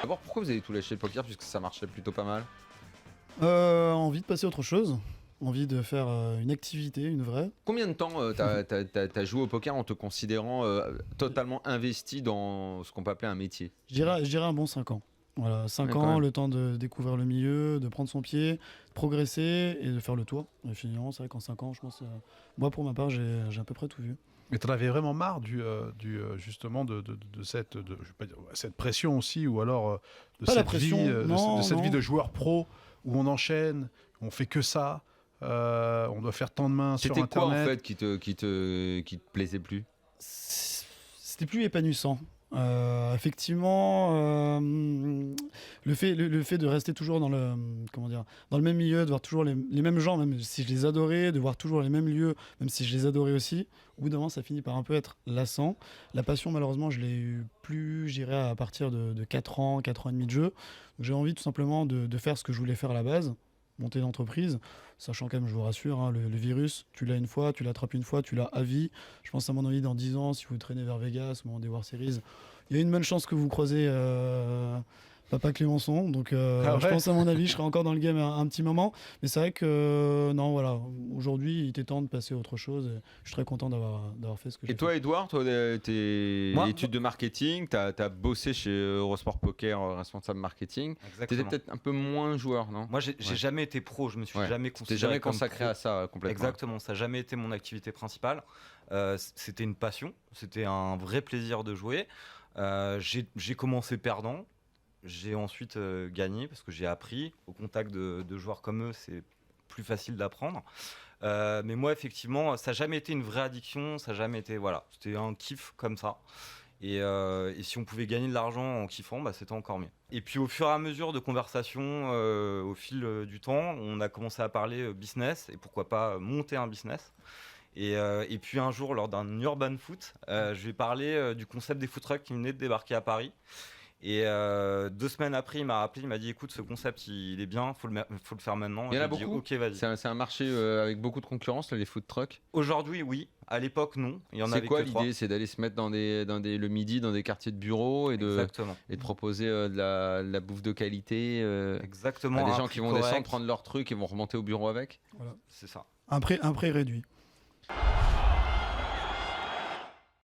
D'abord, pourquoi vous avez tout lâché le poker puisque ça marchait plutôt pas mal? Envie de passer à autre chose. Envie de faire une activité, une vraie. Combien de temps t'as joué au poker en te considérant totalement investi dans ce qu'on peut appeler un métier? Je dirais un bon 5 ans. Voilà, 5 ans, le temps de découvrir le milieu, de prendre son pied, de progresser et de faire le tour. Et finalement, c'est vrai qu'en 5 ans, je pense, moi pour ma part, j'ai à peu près tout vu. Mais t'en avais vraiment marre justement de cette, je vais pas dire, cette pression aussi, ou alors de Pas la cette pression, vie, non, de cette non. vie de joueur pro où on enchaîne, on fait que ça, on doit faire tant de mains sur C'était quoi en Internet. fait qui te plaisait plus? C'était plus épanouissant. Effectivement, le fait de rester toujours dans le, comment dire, dans le même milieu, de voir toujours les mêmes gens, même si je les adorais, de voir toujours les mêmes lieux, même si je les adorais aussi, au bout d'un moment, ça finit par un peu être lassant. La passion, malheureusement, je l'ai eu plus, j'irais, à partir de 4 ans, 4 ans et demi de jeu. Donc, j'ai envie tout simplement de faire ce que je voulais faire à la base, monter une entreprise, sachant quand même, je vous rassure, hein, le virus, tu l'as une fois, tu l'attrapes une fois, tu l'as à vie. Je pense à mon avis, dans 10 ans, si vous traînez vers Vegas au moment des World Series, il y a une bonne chance que vous croisez Papa Clémençon. Donc je pense à mon avis, je serai encore dans le game un petit moment. Mais c'est vrai que non, voilà, aujourd'hui, il était temps de passer à autre chose. Et je suis très content d'avoir fait ce que j'ai Et toi, fait. Edouard, tes Moi- études de marketing, t'as bossé chez Eurosport Poker, responsable marketing. T'étais Exactement. peut-être un peu moins joueur, non? Moi, j'ai Ouais. jamais été pro, je me suis Ouais. jamais Tu t'es considéré jamais comme consacré pro. à ça complètement. Exactement, ça n'a jamais été mon activité principale. C'était une passion, c'était un vrai plaisir de jouer. J'ai commencé perdant, j'ai ensuite gagné parce que j'ai appris. Au contact de joueurs comme eux, c'est plus facile d'apprendre. Mais moi, effectivement, ça n'a jamais été une vraie addiction, ça n'a jamais été. Voilà, c'était un kiff comme ça. Et si on pouvait gagner de l'argent en kiffant, bah, c'était encore mieux. Et puis au fur et à mesure de conversation, au fil du temps, on a commencé à parler business et pourquoi pas monter un business. Et puis un jour, lors d'un urban foot, je lui ai parlé du concept des food trucks qui venait de débarquer à Paris. Et 2 semaines après, il m'a rappelé, il m'a dit écoute, ce concept il est bien, faut le faire maintenant. Il y en a J'ai dit, beaucoup. ok, vas-y. C'est un marché avec beaucoup de concurrence, là, les food trucks. Aujourd'hui, oui. À l'époque, non. Il y en C'est avait quoi que 3. l'idée? C'est d'aller se mettre le midi dans des quartiers de bureaux et Exactement. de proposer de la bouffe de qualité Exactement. à des un gens prix qui vont correct. descendre, prendre leur truc et vont remonter au bureau avec. Voilà. C'est ça. Un prix réduit.